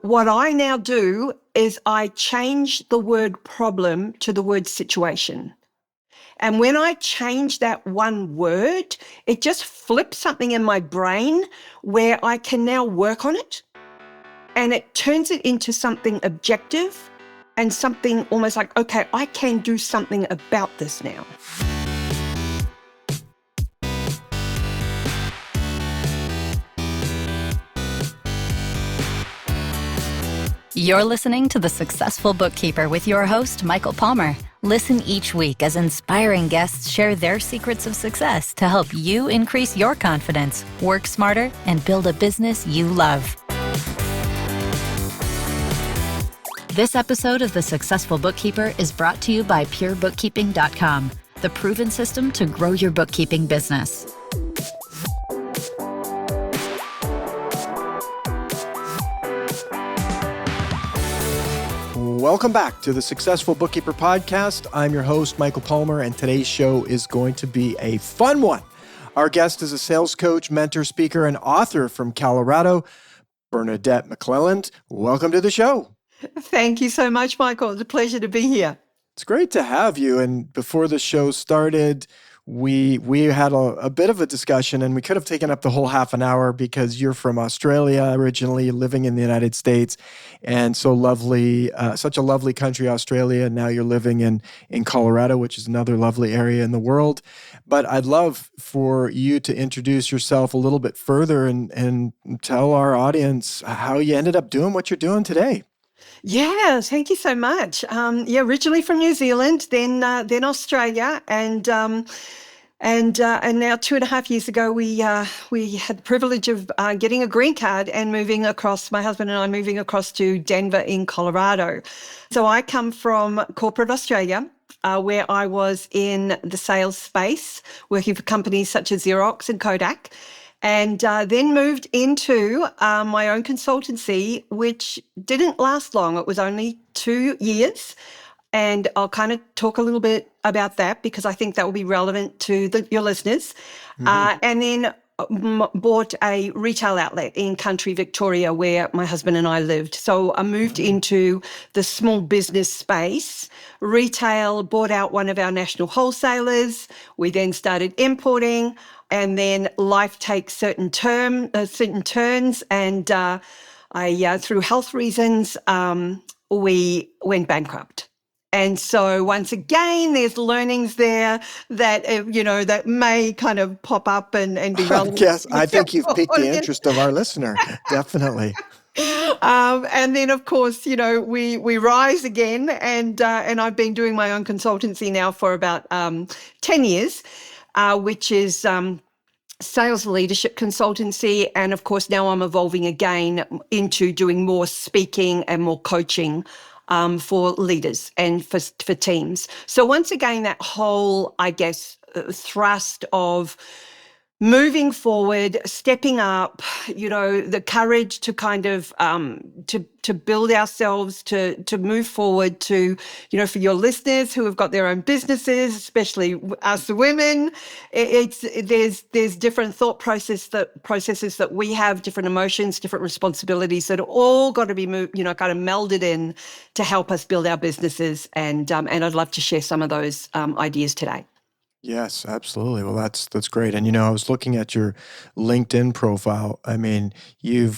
What I now do is I change the word problem to the word situation. And when I change that one word, it just flips something in my brain where I can now work on it. And it turns it into something objective and something almost like, okay, I can do something about this now. You're listening to The Successful Bookkeeper with your host, Michael Palmer. Listen each week as inspiring guests share their secrets of success to help you increase your confidence, work smarter, and build a business you love. This episode of The Successful Bookkeeper is brought to you by PureBookkeeping.com, the proven system to grow your bookkeeping business. Welcome back to the Successful Bookkeeper Podcast. I'm your host, Michael Palmer, and today's show is going to be a fun one. Our guest is a sales coach, mentor, speaker, and author from Colorado, Bernadette McClelland. Welcome to the show. Thank you so much, Michael. It's a pleasure to be here. It's great to have you. And before the show started, we had a bit of a discussion, and we could have taken up the whole half an hour because you're from Australia originally, living in the United States, and so lovely, such a lovely country, Australia. And now you're living in Colorado, which is another lovely area in the world. But I'd love for you to introduce yourself a little bit further and tell our audience how you ended up doing what you're doing today. Yeah, thank you so much. Originally from New Zealand, then Australia, and now 2.5 years ago, we had the privilege of getting a green card and moving across. My husband and I moving across to Denver in Colorado. So I come from corporate Australia, where I was in the sales space, working for companies such as Xerox and Kodak. And then moved into my own consultancy, which didn't last long. It was only 2 years. And I'll kind of talk a little bit about that because I think that will be relevant to your listeners. Mm-hmm. And then bought a retail outlet in country Victoria where my husband and I lived. So I moved into the small business space, retail, bought out one of our national wholesalers. We then started importing. And then life takes certain turns, and through health reasons, we went bankrupt. And so once again, there's learnings there that that may kind of pop up and be relevant. Yes, I think you've piqued the interest of our listener, definitely. And then, of course, we rise again, and I've been doing my own consultancy now for about 10 years. Which is sales leadership consultancy. And of course, now I'm evolving again into doing more speaking and more coaching for leaders and for teams. So once again, that whole, I guess, thrust of moving forward, stepping up, the courage to kind of to build ourselves, to move forward, to for your listeners who have got their own businesses, especially us women, there's different thought processes that we have, different emotions, different responsibilities that are all got to be kind of melded in to help us build our businesses, and I'd love to share some of those ideas today. Yes, absolutely. Well, that's great. And I was looking at your LinkedIn profile. I mean, you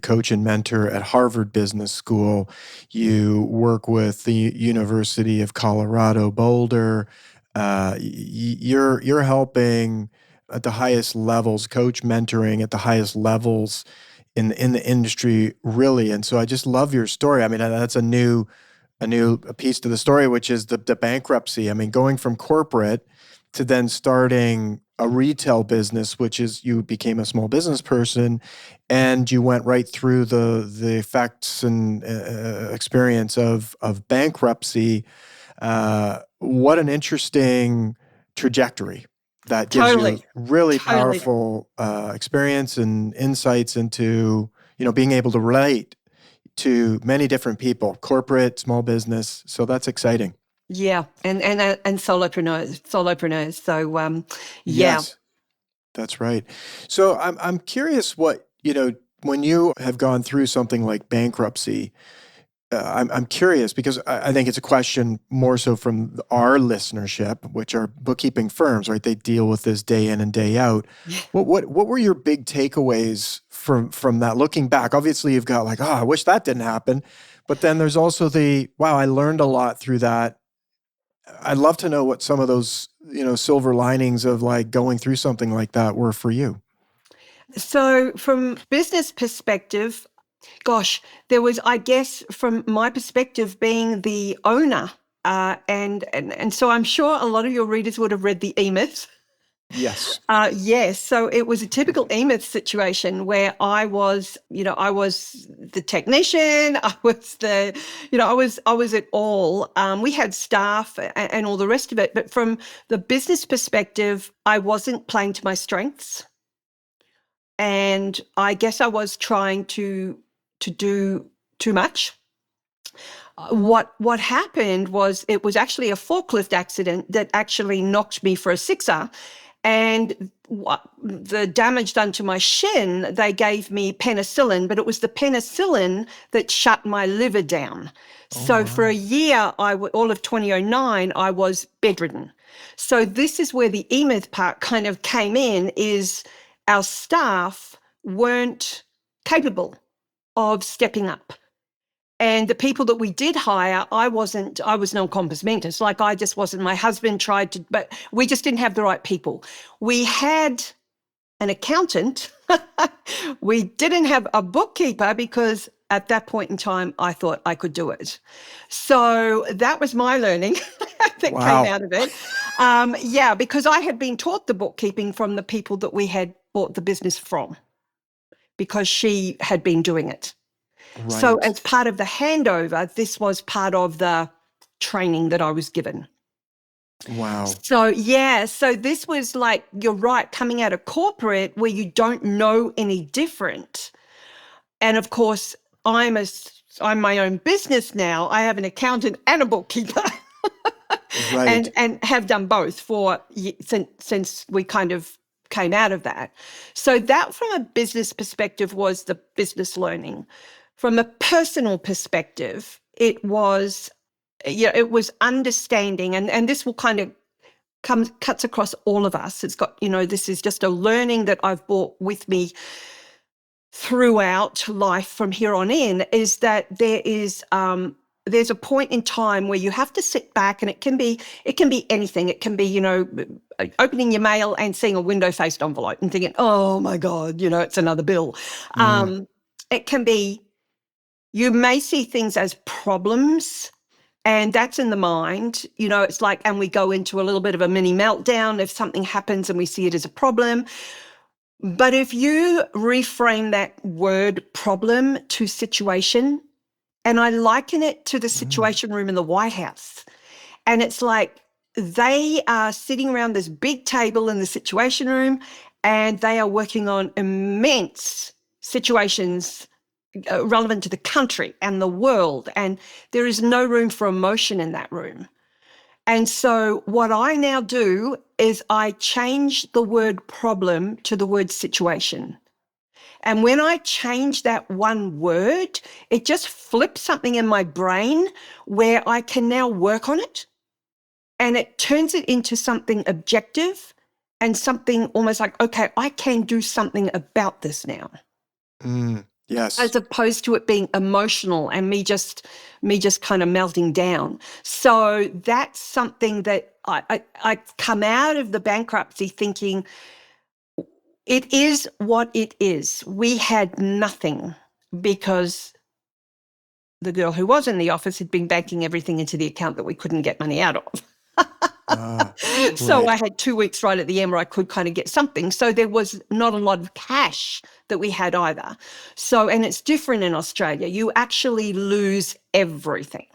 coach and mentor at Harvard Business School. You work with the University of Colorado Boulder. You're helping at the highest levels, coach mentoring at the highest levels in the industry, really. And so I just love your story. I mean, that's a new piece to the story, which is the bankruptcy. I mean, going from corporate to then starting a retail business, which is you became a small business person, and you went right through the effects and experience of bankruptcy. What an interesting trajectory. That gives you really powerful experience and insights into being able to relate to many different people, corporate, small business. So that's exciting. Yeah, and solopreneurs. So Yes, that's right. So I'm curious what When you have gone through something like bankruptcy, I'm curious because I think it's a question more so from our listenership, which are bookkeeping firms, right? They deal with this day in and day out. What were your big takeaways from that? Looking back, obviously you've got like, oh, I wish that didn't happen, but then there's also the wow, I learned a lot through that. I'd love to know what some of those silver linings of like going through something like that were for you. So from business perspective, gosh, there was, I guess, from my perspective, being the owner, and so I'm sure a lot of your readers would have read the E-Myth. Yes. Yes. So it was a typical E-Myth situation where I was the technician. I was I was it all. We had staff and all the rest of it. But from the business perspective, I wasn't playing to my strengths. And I guess I was trying to do too much. What happened was it was actually a forklift accident that actually knocked me for a sixer. And the damage done to my shin, they gave me penicillin, but it was the penicillin that shut my liver down. So for a year, all of 2009, I was bedridden. So this is where the E-Myth part kind of came in, is our staff weren't capable of stepping up. And the people that we did hire, I was non-compos mentis. Like I just wasn't. My husband tried to, but we just didn't have the right people. We had an accountant. We didn't have a bookkeeper because at that point in time, I thought I could do it. So that was my learning that came out of it. Because I had been taught the bookkeeping from the people that we had bought the business from, because she had been doing it. Right. So as part of the handover, this was part of the training that I was given. Wow. So this was like, you're right, coming out of corporate where you don't know any different. And of course, I'm my own business now. I have an accountant and a bookkeeper. Right. and have done both since we kind of came out of that. So that from a business perspective was the business learning. From a personal perspective, it was understanding, and this will kind of cuts across all of us. It's got, this is just a learning that I've brought with me throughout life from here on in, is that there's a point in time where you have to sit back, and it can be anything. It can be, opening your mail and seeing a window-faced envelope and thinking, oh my God, it's another bill. It can be, you may see things as problems, and that's in the mind. It's like, and we go into a little bit of a mini meltdown if something happens and we see it as a problem. But if you reframe that word problem to situation, and I liken it to the Situation Room in the White House, and it's like they are sitting around this big table in the Situation Room, and they are working on immense situations relevant to the country and the world, and there is no room for emotion in that room. And so what I now do is I change the word problem to the word situation. And when I change that one word, it just flips something in my brain where I can now work on it, and it turns it into something objective and something almost like, okay, I can do something about this now. Yes. As opposed to it being emotional and me just kind of melting down. So that's something that I come out of the bankruptcy thinking, it is what it is. We had nothing because the girl who was in the office had been banking everything into the account that we couldn't get money out of. So I had 2 weeks right at the end where I could kind of get something. So there was not a lot of cash that we had either. So, and it's different in Australia. You actually lose everything.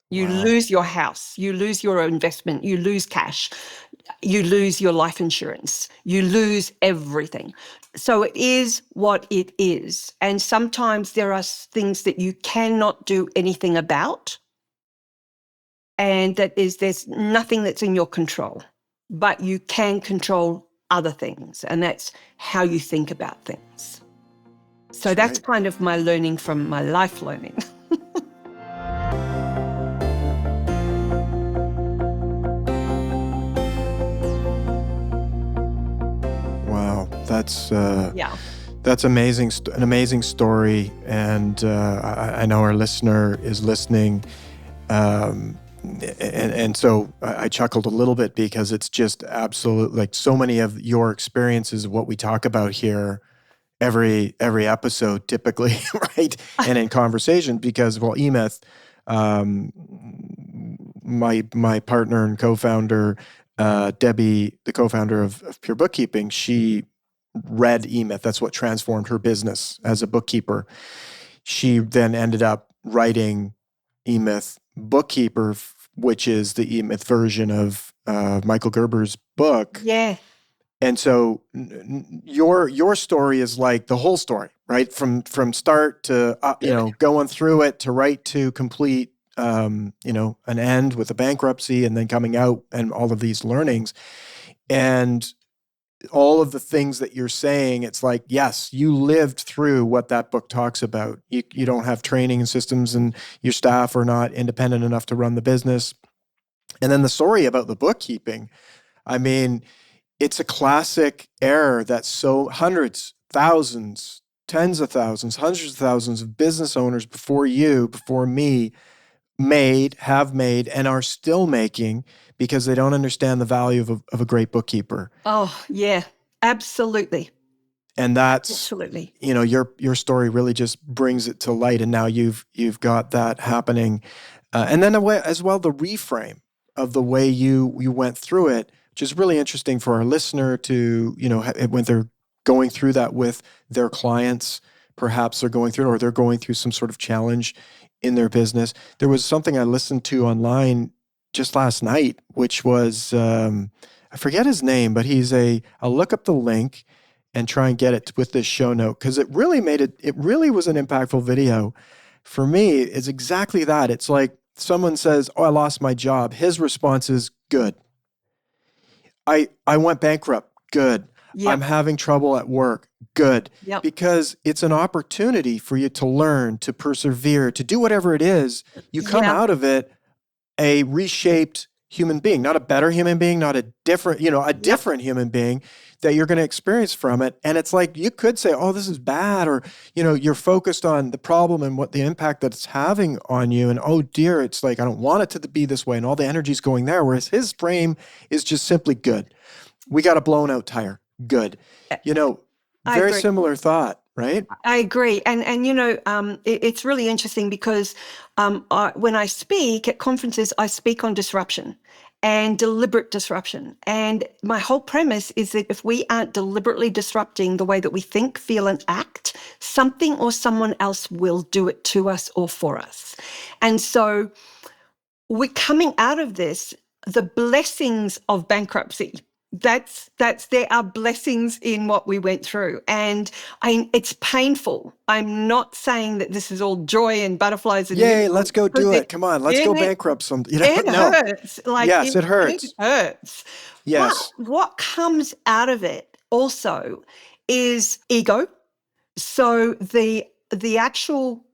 You lose your house, you lose your investment, you lose cash, you lose your life insurance, you lose everything. So it is what it is. And sometimes there are things that you cannot do anything about. And there's nothing that's in your control, but you can control other things. And that's how you think about things. So that's kind of my learning from my life learning. Wow, that's Yeah. that's amazing. An amazing story, and I know our listener is listening, and so I chuckled a little bit because it's just absolute. Like so many of your experiences, what we talk about here, every episode, typically, right, and in conversation, because well, Emeth, my partner and co-founder, Debbie, the co-founder of Pure Bookkeeping, she read eMyth. That's what transformed her business as a bookkeeper. She then ended up writing eMyth Bookkeeper, which is the eMyth version of Michael Gerber's book. Yeah. And so your story is like the whole story, right? From start to going through it to right to complete, an end with a bankruptcy, and then coming out and all of these learnings. And all of the things that you're saying, it's like, yes, you lived through what that book talks about. You don't have training and systems, and your staff are not independent enough to run the business. And then the story about the bookkeeping, I mean, it's a classic error that so hundreds, thousands, tens of thousands, hundreds of thousands of business owners before you, before me, have made, and are still making, because they don't understand the value of a great bookkeeper. Oh, yeah, absolutely. And that's Absolutely. Your story really just brings it to light, and now you've got that happening, and then as well the reframe of the way you went through it, which is really interesting for our listener to when they're going through that with their clients, perhaps they're going through it, or they're going through some sort of challenge in their business. There was something I listened to online just last night, which was I forget his name, but I'll look up the link and try and get it with this show note, because it really was an impactful video. For me, it's exactly that. It's like someone says, "Oh, I lost my job." His response is, "Good. I went bankrupt. Good. Yep. I'm having trouble at work. Good." Yep. Because it's an opportunity for you to learn, to persevere, to do whatever it is. You come out of it a reshaped human being, not a better human being, not a different, different human being that you're going to experience from it. And it's like, you could say, "Oh, this is bad," or, you're focused on the problem and what the impact that it's having on you. And, "Oh dear, it's like, I don't want it to be this way." And all the energy's going there. Whereas his frame is just simply, "Good. We got a blown out tire. Good." Very similar thought, right? I agree. And it's really interesting because when I speak at conferences, I speak on disruption and deliberate disruption. And my whole premise is that if we aren't deliberately disrupting the way that we think, feel, and act, something or someone else will do it to us or for us. And so we're coming out of this, the blessings of bankruptcy. There are blessings in what we went through, and it's painful. I'm not saying that this is all joy and butterflies and yay, let's go do it. Come on, let's go bankrupt some. It hurts. Yes, it hurts. It hurts. Yes. But what comes out of it also is ego. So the actual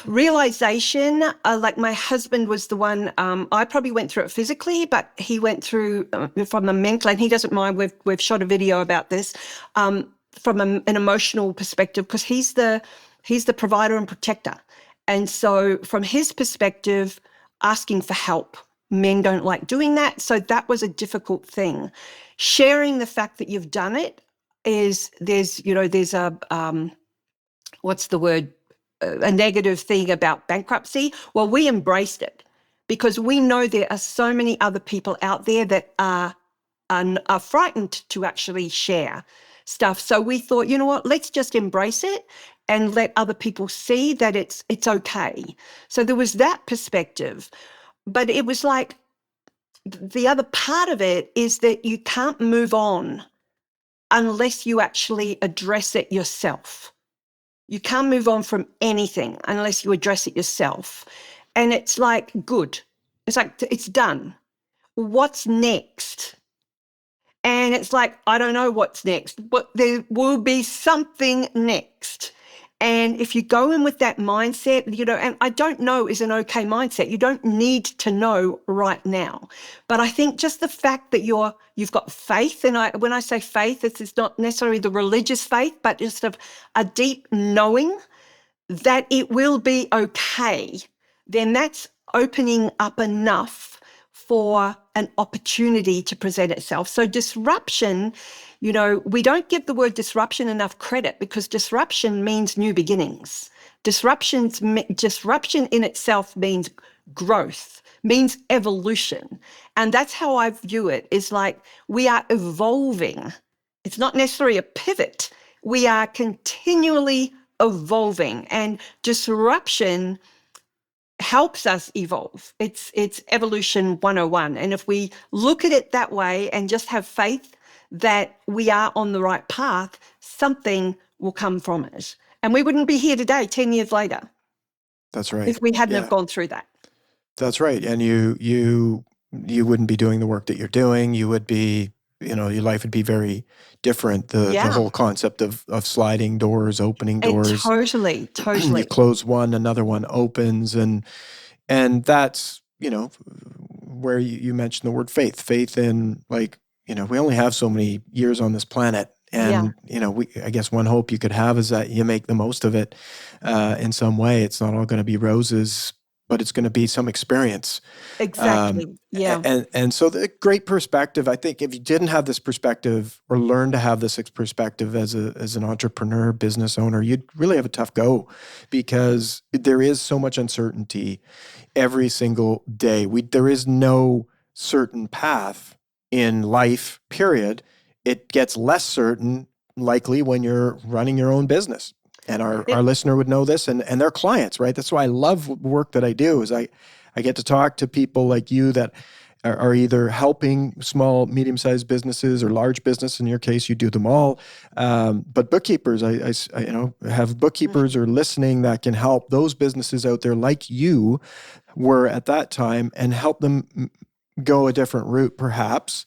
realization, like my husband was the one, I probably went through it physically, but he went through from a mental, and he doesn't mind, we've shot a video about this, from an emotional perspective, because he's the provider and protector. And so from his perspective, asking for help, men don't like doing that. So that was a difficult thing. Sharing the fact that you've done it there's a, what's the word? A negative thing about bankruptcy. Well, we embraced it because we know there are so many other people out there that are frightened to actually share stuff. So we thought, you know what, let's just embrace it and let other people see that it's okay. So there was that perspective. But it was like, the other part of it is that you can't move on unless you actually address it yourself. You can't move on from anything unless you address it yourself. And it's like, good. It's like, it's done. What's next? And it's like, I don't know what's next, but there will be something next. And if you go in with that mindset, and I don't know is an okay mindset. You don't need to know right now. But I think just the fact that you've got faith, and when I say faith, it's not necessarily the religious faith, but just a deep knowing that it will be okay, then that's opening up enough for an opportunity to present itself. So disruption, we don't give the word disruption enough credit, because disruption means new beginnings. Disruption in itself means growth, means evolution. And that's how I view it, is like we are evolving. It's not necessarily a pivot. We are continually evolving, and disruption helps us evolve. It's evolution 101. And if we look at it that way and just have faith that we are on the right path, something will come from it. And we wouldn't be here today 10 years later. That's right. If we hadn't have gone through that. That's right. And you wouldn't be doing the work that you're doing. You would be, your life would be very different. The whole concept of sliding doors, opening doors. Totally. You close one, another one opens. And that's, where you mentioned the word faith. Faith in, like, we only have so many years on this planet. And, I guess one hope you could have is that you make the most of it in some way. It's not all going to be roses, but it's going to be some experience. Exactly. And so the great perspective, I think if you didn't have this perspective or learn to have this perspective as an entrepreneur, business owner, you'd really have a tough go, because there is so much uncertainty every single day. There is no certain path in life, period. It gets less certain likely when you're running your own business. And our listener would know this, and their clients, right? That's why I love work that I do, is I get to talk to people like you that are either helping small, medium-sized businesses or large business. In your case, you do them all. But bookkeepers, I have bookkeepers are listening that can help those businesses out there like you were at that time, and help them go a different route, perhaps.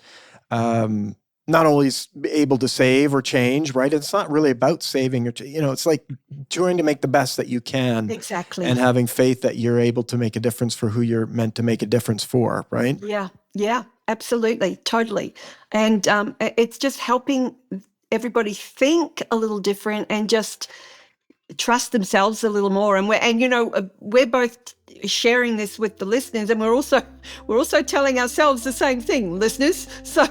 Not always able to save or change, right? It's not really about saving or, it's like trying to make the best that you can. Exactly. And having faith that you're able to make a difference for who you're meant to make a difference for, right? Yeah, absolutely. Totally. And it's just helping everybody think a little different and just trust themselves a little more. And we're both sharing this with the listeners, and we're also telling ourselves the same thing, listeners. So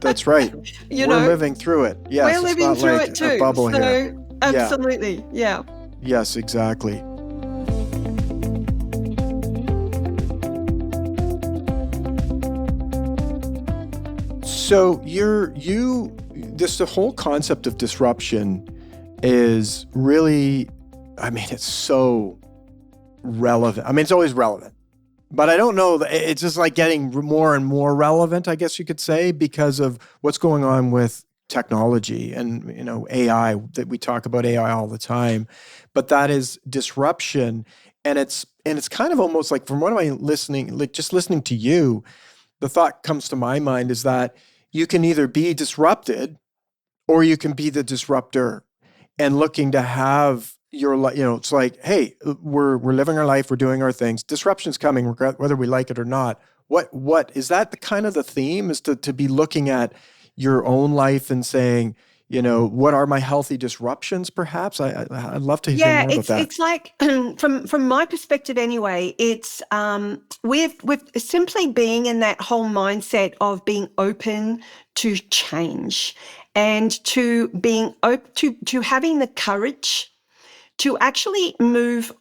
that's right. We're living through it. Yes, we're living through it too. A bubble here. Absolutely, yeah. Yes, exactly. So the whole concept of disruption is really, it's so relevant. It's always relevant, but I don't know, it's just like getting more and more relevant, I guess you could say, because of what's going on with technology and, AI, that we talk about AI all the time, but that is disruption. And it's kind of almost like, from what I'm listening, like just listening to you, the thought comes to my mind is that you can either be disrupted or you can be the disruptor. And looking to have your life, it's like, hey, we're living our life, we're doing our things. Disruption's coming, whether we like it or not. What is that? The kind of the theme is to be looking at your own life and saying, what are my healthy disruptions? Perhaps I'd love to hear more about that. It's like from my perspective anyway. It's with simply being in that whole mindset of being open to change. And to being open to having the courage to actually move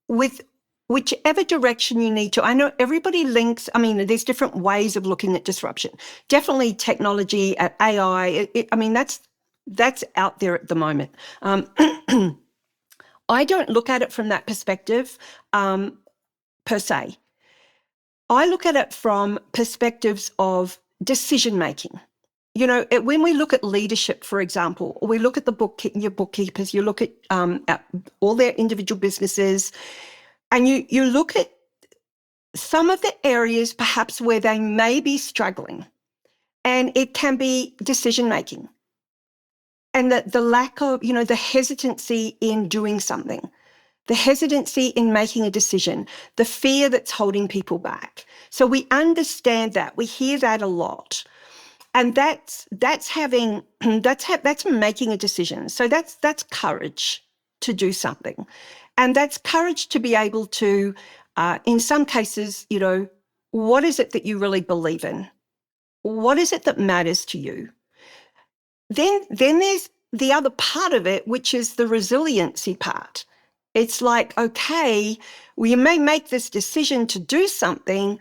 with whichever direction you need to. I know everybody links, there's different ways of looking at disruption. Definitely technology, AI, that's out there at the moment. I don't look at it from that perspective per se. I look at it from perspectives of decision-making. When we look at leadership, for example, or we look at your bookkeepers, you look at all their individual businesses, and you look at some of the areas perhaps where they may be struggling. And it can be decision-making. And the lack of, the hesitancy in doing something, the hesitancy in making a decision, the fear that's holding people back. So we understand that. We hear that a lot. And that's making a decision. So that's courage to do something. And that's courage to be able to, in some cases, what is it that you really believe in? What is it that matters to you? Then there's the other part of it, which is the resiliency part. It's like, okay, well, you may make this decision to do something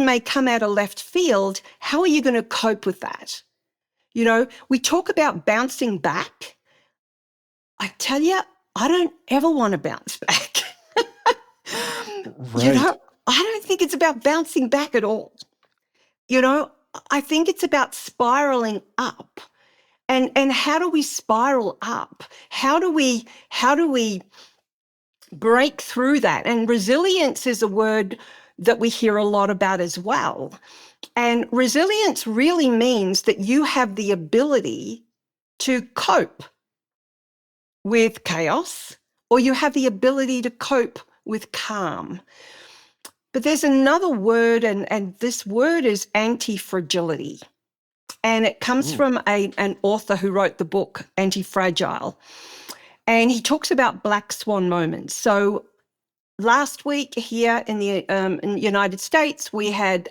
may come out of left field. How are you going to cope with that? We talk about bouncing back. I tell you, I don't ever want to bounce back. Right. I don't think it's about bouncing back at all. I think it's about spiraling up. And how do we spiral up? How do we break through that? And resilience is a word that we hear a lot about as well. And resilience really means that you have the ability to cope with chaos, or you have the ability to cope with calm. But there's another word, and this word is anti-fragility. And it comes from an author who wrote the book, Anti-Fragile. And he talks about black swan moments. So last week here in the United States, we had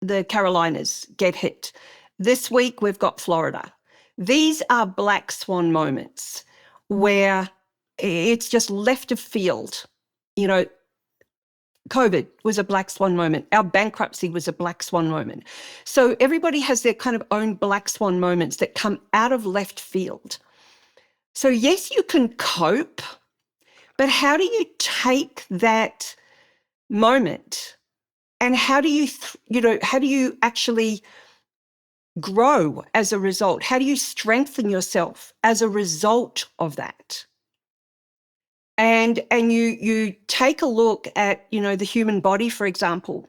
the Carolinas get hit. This week, we've got Florida. These are black swan moments where it's just left of field. COVID was a black swan moment. Our bankruptcy was a black swan moment. So everybody has their kind of own black swan moments that come out of left field. So yes, you can cope, but how do you take that moment and how do you actually grow as a result? How do you strengthen yourself as a result of that? And you take a look at, the human body, for example.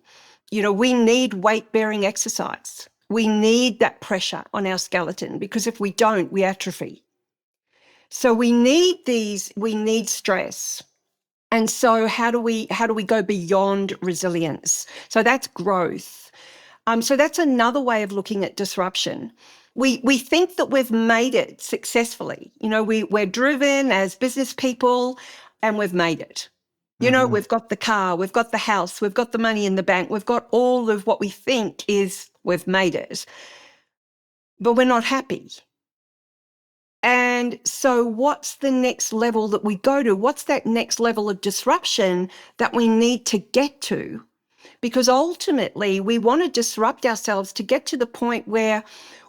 We need weight-bearing exercise. We need that pressure on our skeleton because if we don't, we atrophy. So we need stress. And so how do we go beyond resilience? So that's growth. So that's another way of looking at disruption. We think that we've made it successfully. We're driven as business people and we've made it. We've got the car, we've got the house, we've got the money in the bank, we've got all of what we think is we've made it. But we're not happy. And so what's the next level that we go to? What's that next level of disruption that we need to get to? Because ultimately, we want to disrupt ourselves to get to the point where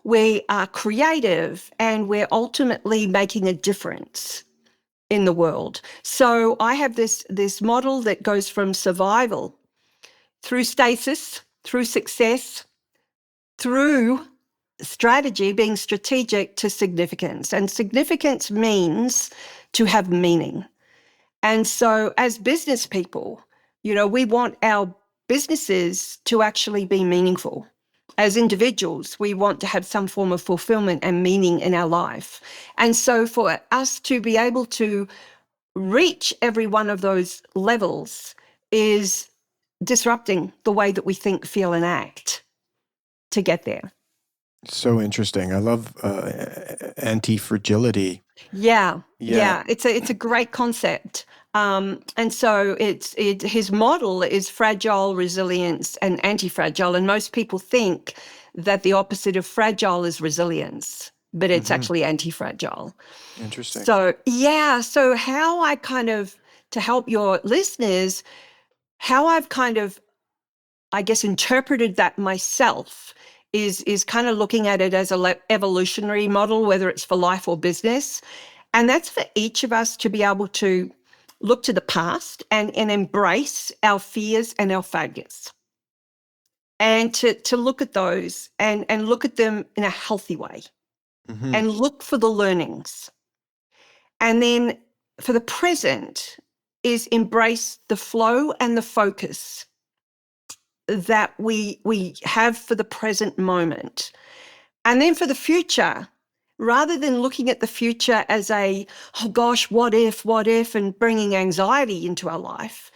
we are creative and we're ultimately making a difference in the world. So I have this model that goes from survival through stasis, through success, through strategy, being strategic, to significance. And significance means to have meaning. And so as business people, we want our businesses to actually be meaningful. As individuals, we want to have some form of fulfillment and meaning in our life. And so for us to be able to reach every one of those levels is disrupting the way that we think, feel, and act to get there. So interesting. I love anti-fragility. Yeah. It's a great concept. And so his model is fragile, resilience, and anti-fragile. And most people think that the opposite of fragile is resilience, but it's actually anti-fragile. Interesting. So how I to help your listeners, how I've interpreted that myself is kind of looking at it as a evolutionary model, whether it's for life or business. And that's for each of us to be able to look to the past and embrace our fears and our failures. And to look at those and look at them in a healthy way and look for the learnings. And then for the present is embrace the flow and the focus that we have for the present moment. And then for the future, rather than looking at the future as oh gosh, what if, and bringing anxiety into our life,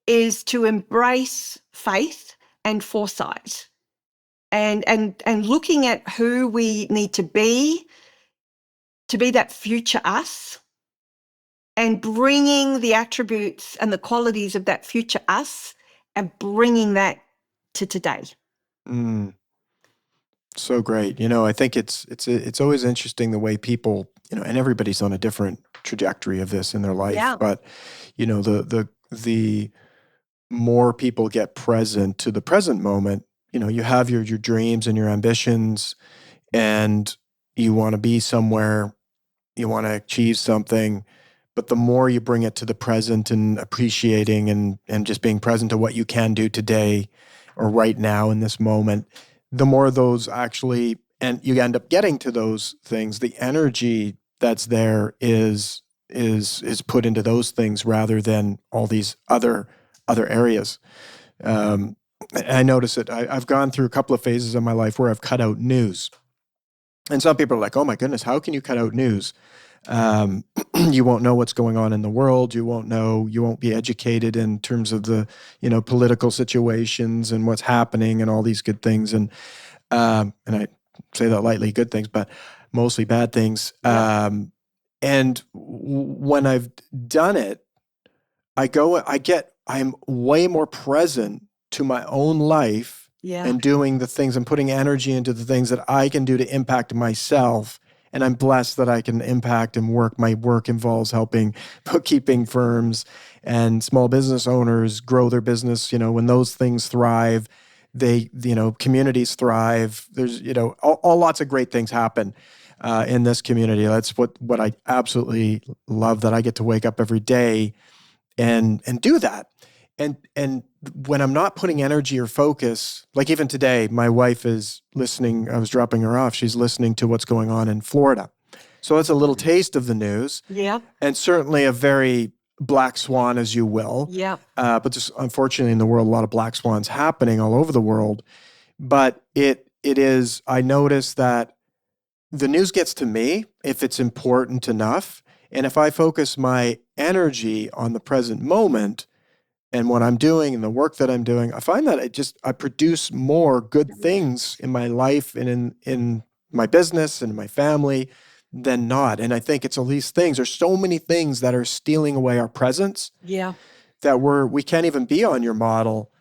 is to embrace faith and foresight and looking at who we need to be that future us, and bringing the attributes and the qualities of that future us and bringing that to today. So great. I think it's always interesting the way people, and everybody's on a different trajectory of this in their life. Yeah. But, the more people get present to the present moment, you have your dreams and your ambitions, and you want to be somewhere, you want to achieve something. But the more you bring it to the present and appreciating and just being present to what you can do today or right now in this moment, the more those actually, and you end up getting to those things, the energy that's there is put into those things rather than all these other areas. I notice it. I've gone through a couple of phases of my life where I've cut out news. And some people are like, oh my goodness, how can you cut out news? You won't know what's going on in the world. You won't be educated in terms of the, political situations and what's happening and all these good things. And I say that lightly, good things, but mostly bad things. Yeah. And when I've done it, I'm way more present to my own life and doing the things and putting energy into the things that I can do to impact myself. And I'm blessed that I can impact and work. My work involves helping bookkeeping firms and small business owners grow their business. When those things thrive, communities thrive. There's, all lots of great things happen in this community. That's what I absolutely love, that I get to wake up every day and do that. And when I'm not putting energy or focus, like even today, my wife is listening. I was dropping her off. She's listening to what's going on in Florida. So it's a little taste of the news. Yeah. And certainly a very black swan, as you will. Yeah. But just unfortunately in the world, a lot of black swans happening all over the world. But it is, I notice that the news gets to me if it's important enough. And if I focus my energy on the present moment and what I'm doing and the work that I'm doing, I find that I produce more good things in my life and in my business and my family than not. And I think it's all these things. There's so many things that are stealing away our presence. Yeah. That we can't even be on your model,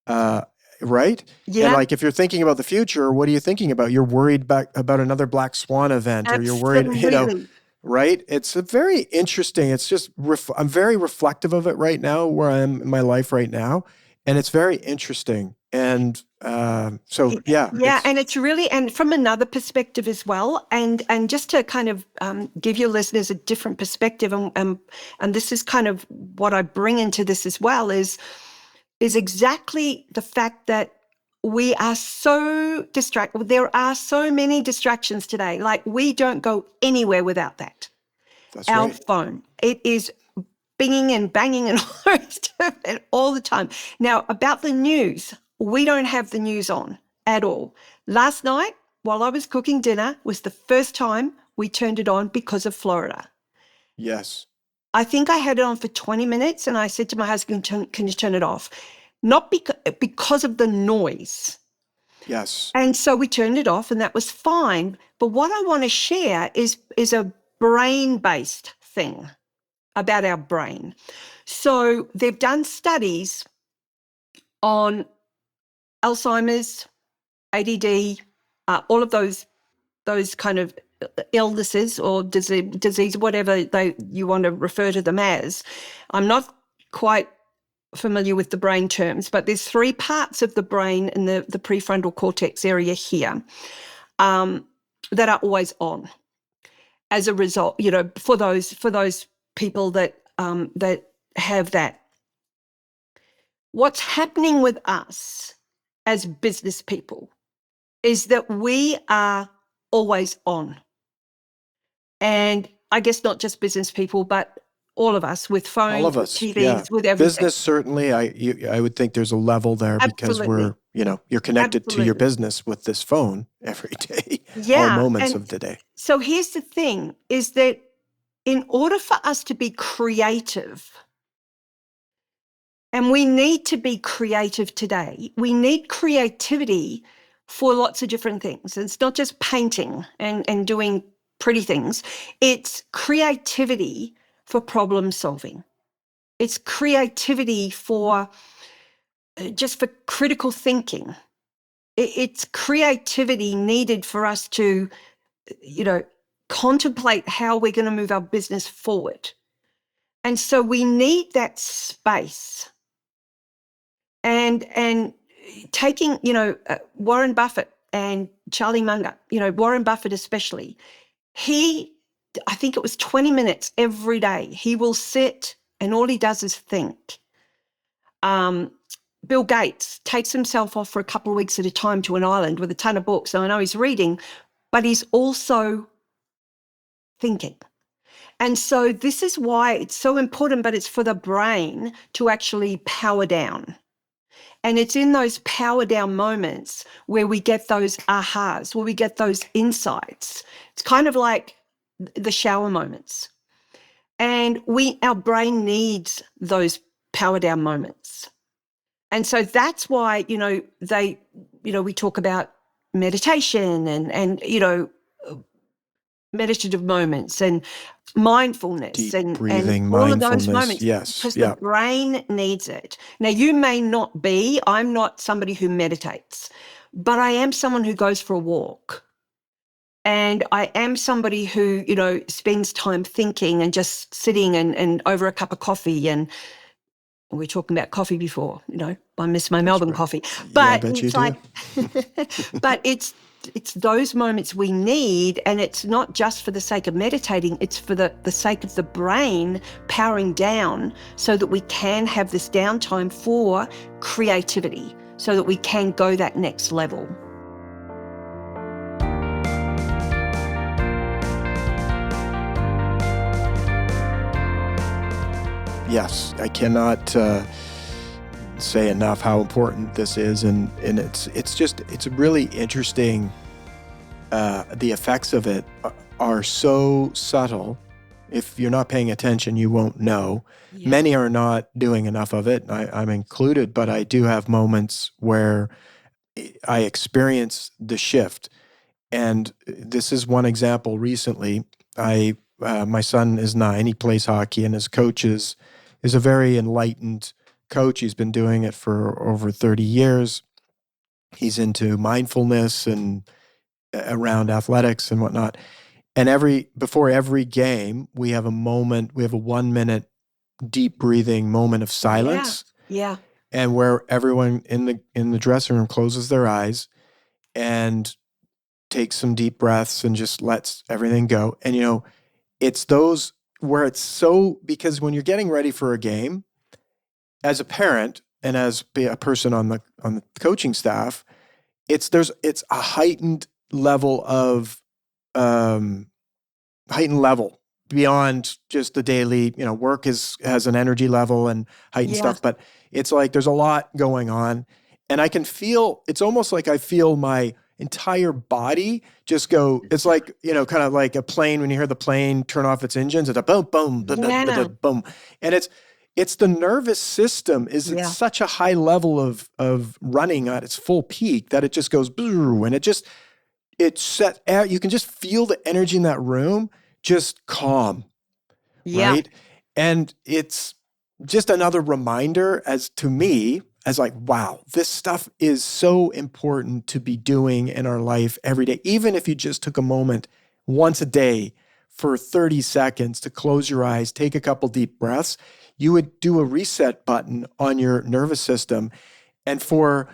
right? Yeah. And like if you're thinking about the future, what are you thinking about? You're worried about another black swan event, or you're worried, right? It's a very interesting. It's just I'm very reflective of it right now, where I am in my life right now, and it's very interesting. And so yeah, and it's really, and from another perspective as well, and just to kind of give your listeners a different perspective, and this is kind of what I bring into this as well, is exactly the fact that we are so distracted. There are so many distractions today. Like, we don't go anywhere without that. That's Our right. phone, it is binging and banging and all the time. Now, about the news, we don't have the news on at all. Last night, while I was cooking dinner, was the first time we turned it on because of Florida. Yes. I think I had it on for 20 minutes, and I said to my husband, can you turn it off? Not because of the noise. Yes. And so we turned it off, and that was fine. But what I want to share is a brain-based thing about our brain. So they've done studies on Alzheimer's, ADD, all of those kind of illnesses or disease, whatever you want to refer to them as. I'm not quite familiar with the brain terms, but there's 3 parts of the brain in the prefrontal cortex area here that are always on. As a result, for those people that have that. What's happening with us as business people is that we are always on. And I guess not just business people, but all of us, with phones, All of with us, yeah. TVs, with everything. Business, certainly, I would think there's a level there because Absolutely. you're connected to your Absolutely. business with this phone every day, all Yeah. moments And of the day. so here's the thing, is that in order for us to be creative, and we need to be creative today, we need creativity for lots of different things. It's not just painting and doing pretty things. It's creativity for problem solving. It's creativity for just for critical thinking. It's creativity needed for us to, contemplate how we're going to move our business forward. And so we need that space. And taking, Warren Buffett and Charlie Munger, Warren Buffett especially, I think it was 20 minutes every day. He will sit and all he does is think. Bill Gates takes himself off for a couple of weeks at a time to an island with a ton of books. So I know he's reading, but he's also thinking. And so this is why it's so important, but it's for the brain to actually power down. And it's in those power down moments where we get those ahas, where we get those insights. It's kind of like the shower moments. And our brain needs those power down moments. And so that's why, we talk about meditation and meditative moments and mindfulness Deep and breathing, all of those mindfulness, moments. yes, Because yeah. the brain needs it. Now, I'm not somebody who meditates, but I am someone who goes for a walk. And I am somebody who, spends time thinking and just sitting and over a cup of coffee. And we were talking about coffee before, I miss my Melbourne coffee. But I bet you it's do. like, but it's those moments we need, and it's not just for the sake of meditating, it's for the sake of the brain powering down so that we can have this downtime for creativity, so that we can go that next level. Yes, I cannot say enough how important this is, and it's really interesting. The effects of it are so subtle. If you're not paying attention, you won't know. Yeah. Many are not doing enough of it. I'm included, but I do have moments where I experience the shift. And this is one example. Recently, my son is 9. He plays hockey, and his coach is a very enlightened coach. He's been doing it for over 30 years. He's into mindfulness and around athletics and whatnot. And before every game, we have a 1-minute deep breathing moment of silence. Yeah. And where everyone in the dressing room closes their eyes and takes some deep breaths and just lets everything go. And it's those where it's so, because when you're getting ready for a game, as a parent and as a person on the coaching staff, it's a heightened level of beyond just the daily, work has an energy level and heightened stuff, but it's like there's a lot going on, and I can feel, it's almost like I feel my entire body just go. It's like, kind of like a plane, when you hear the plane turn off its engines, it's a boom, boom, boom. And it's the nervous system is at such a high level of running at its full peak that it just goes, and it's set out. You can just feel the energy in that room, just calm, right? And it's just another reminder to me, as like, wow, this stuff is so important to be doing in our life every day. Even if you just took a moment once a day for 30 seconds to close your eyes, take a couple deep breaths, you would do a reset button on your nervous system. And for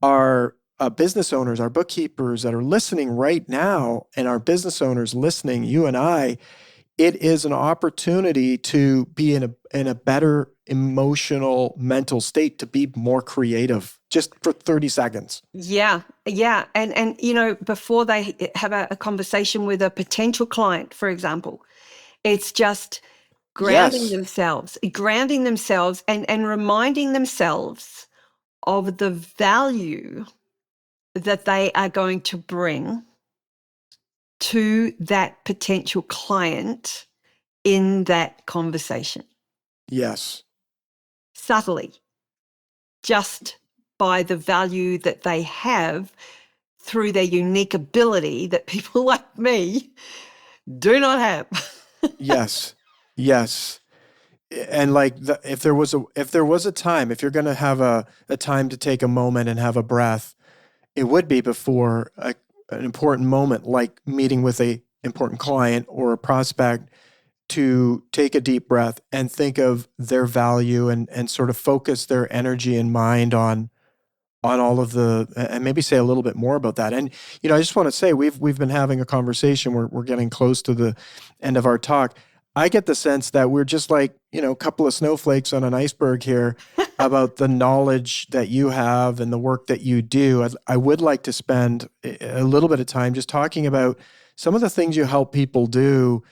our business owners, our bookkeepers that are listening right now, and our business owners listening, you and I, it is an opportunity to be in a better emotional, mental state, to be more creative, just for 30 seconds. Yeah. And before they have a conversation with a potential client, for example, it's just Yes. grounding themselves and reminding themselves of the value that they are going to bring to that potential client in that conversation. Yes. Subtly, just by the value that they have through their unique ability that people like me do not have. Yes. Yes. And like if there was a time, if you're going to have a time to take a moment and have a breath, it would be before an important moment like meeting with a important client or a prospect, to take a deep breath and think of their value and sort of focus their energy and mind on all of and maybe say a little bit more about that. And, I just want to say we've been having a conversation. We're getting close to the end of our talk. I get the sense that we're just like, a couple of snowflakes on an iceberg here about the knowledge that you have and the work that you do. I would like to spend a little bit of time just talking about some of the things you help people do.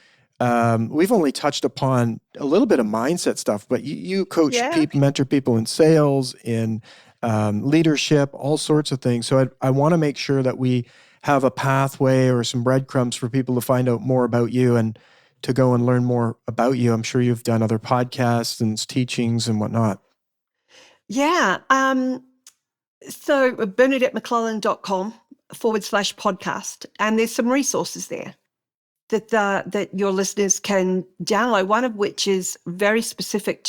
We've only touched upon a little bit of mindset stuff, but you coach people, mentor people in sales, in leadership, all sorts of things. So I want to make sure that we have a pathway or some breadcrumbs for people to find out more about you and to go and learn more about you. I'm sure you've done other podcasts and teachings and whatnot. Yeah. So BernadetteMcClelland.com/podcast, and there's some resources there that your listeners can download, one of which is very specific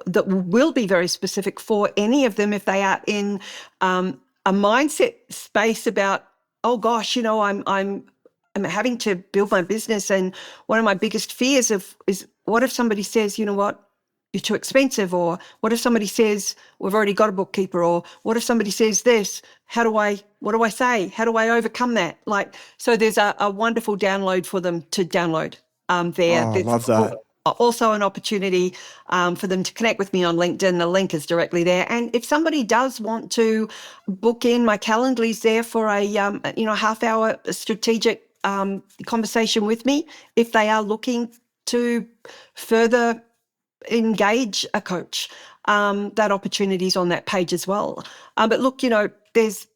that will be very specific for any of them if they are in a mindset space about, oh gosh, I'm having to build my business, and one of my biggest fears is what if somebody says, you know what, you're too expensive, or what if somebody says we've already got a bookkeeper, or what if somebody says this, what do I say, how do I overcome that? So there's a wonderful download for them to download there. Oh, I love that. Also an opportunity for them to connect with me on LinkedIn. The link is directly there. And if somebody does want to book in, my Calendly's there for a half-hour strategic conversation with me if they are looking to further engage a coach. That opportunity is on that page as well. But look, there's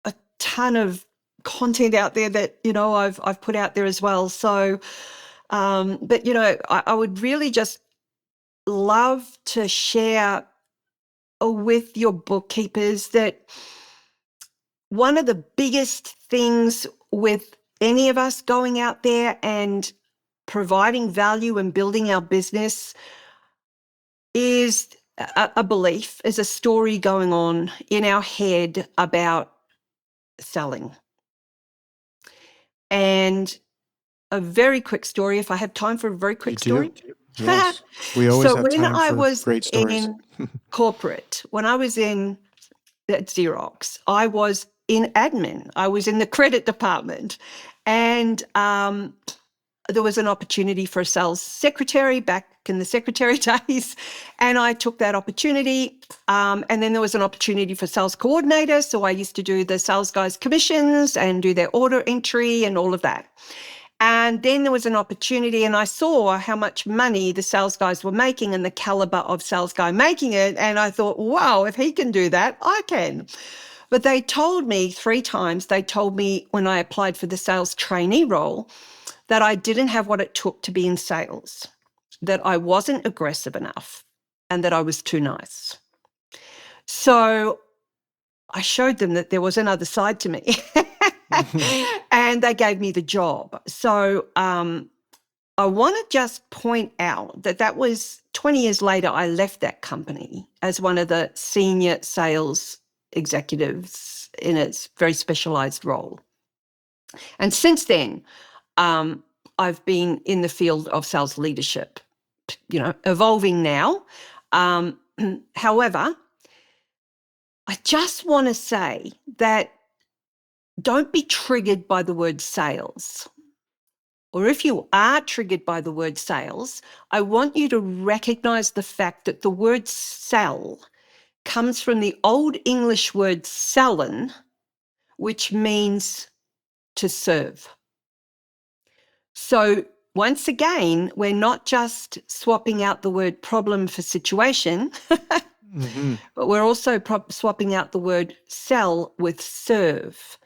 a ton of content out there that I've put out there as well. So, but I would really just love to share with your bookkeepers that one of the biggest things with any of us going out there and providing value and building our business is a belief, is a story going on in our head about selling. And a very quick story, if I have time for a very quick story. Yes, we always have time I for was great stories. In corporate, when I was at Xerox, I was in admin. I was in the credit department, and there was an opportunity for a sales secretary back in the secretary days, and I took that opportunity. And then there was an opportunity for sales coordinator, so I used to do the sales guys' commissions and do their order entry and all of that. And then there was an opportunity, and I saw how much money the sales guys were making and the caliber of sales guy making it. And I thought, wow, if he can do that, I can. But they told me 3 times, when I applied for the sales trainee role, that I didn't have what it took to be in sales, that I wasn't aggressive enough, and that I was too nice. So I showed them that there was another side to me. And they gave me the job. So I want to just point out that was 20 years later, I left that company as one of the senior sales executives in a very specialized role. And since then, I've been in the field of sales leadership, evolving now. However, I just want to say that don't be triggered by the word sales. Or if you are triggered by the word sales, I want you to recognize the fact that the word sell comes from the Old English word sellen, which means to serve. So once again, we're not just swapping out the word problem for situation, Mm-hmm. but we're also swapping out the word sell with serve.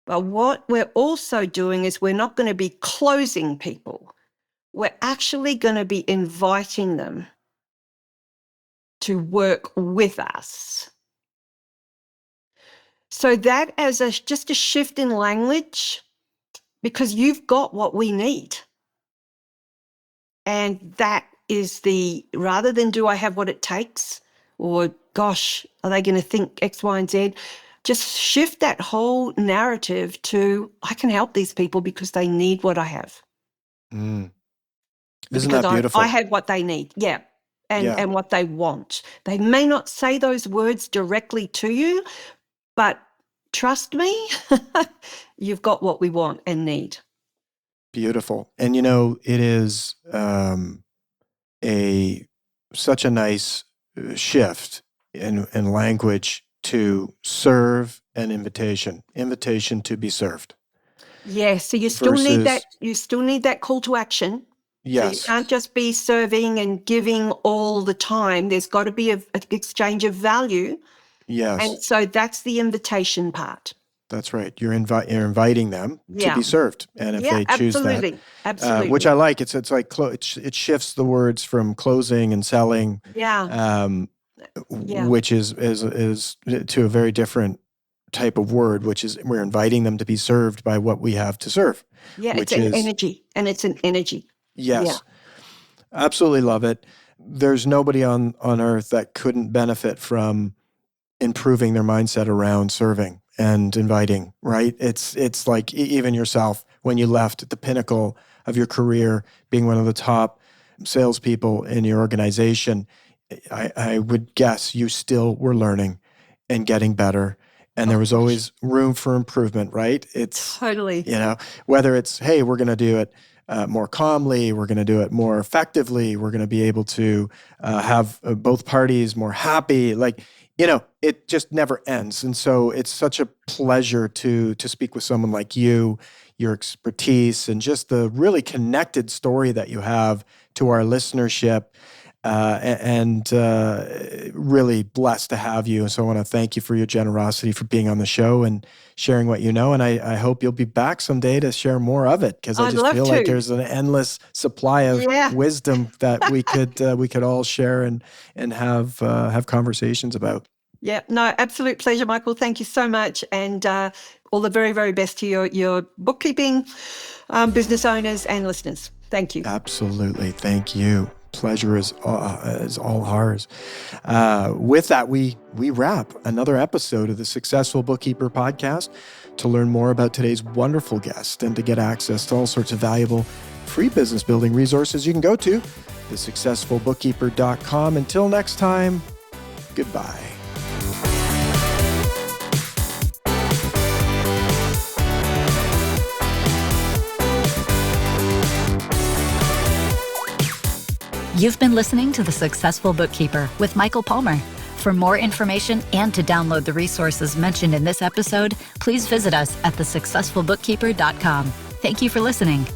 But what we're also doing is we're not going to be closing people. We're actually going to be inviting them to work with us. So that as just a shift in language, because you've got what we need. And that is rather than do I have what it takes, or gosh, are they going to think X, Y, and Z? Just shift that whole narrative to I can help these people because they need what I have. Isn't because that beautiful? I have what they need. Yeah. And what they want. They may not say those words directly to you, but trust me, you've got what we want and need. Beautiful. And it is such a nice shift in language to serve and invitation to be served. Yeah, so you still need that call to action. Yes. So you can't just be serving and giving all the time. There's got to be an exchange of value. Yes. And so that's the invitation part. That's right. You're inviting them to be served, and if they choose absolutely, which I like, it's like it shifts the words from closing and selling, which is to a very different type of word, which is we're inviting them to be served by what we have to serve. Yeah, it's an energy, and it's an energy. Yes, yeah. Absolutely love it. There's nobody on earth that couldn't benefit from improving their mindset around serving and inviting, right? It's like even yourself, when you left at the pinnacle of your career, being one of the top salespeople in your organization, I would guess you still were learning and getting better. And there was always room for improvement, right? It's totally, whether it's, hey, we're going to do it more calmly, we're going to do it more effectively, we're going to be able to have both parties more happy. Like, it just never ends. And so it's such a pleasure to speak with someone like you, your expertise, and just the really connected story that you have to our listenership. And really blessed to have you. And so I want to thank you for your generosity, for being on the show and sharing what you know. And I hope you'll be back someday to share more of it, because I just feel like there's an endless supply of wisdom that we could all share and have conversations about. Yeah, no, absolute pleasure, Michael. Thank you so much. And all the very, very best to your bookkeeping business owners and listeners. Thank you. Absolutely. Thank you. Pleasure is all ours. With that, we wrap another episode of the Successful Bookkeeper podcast. To learn more about today's wonderful guest and to get access to all sorts of valuable free business building resources, you can go to thesuccessfulbookkeeper.com. Until next time, goodbye. You've been listening to The Successful Bookkeeper with Michael Palmer. For more information and to download the resources mentioned in this episode, please visit us at thesuccessfulbookkeeper.com. Thank you for listening.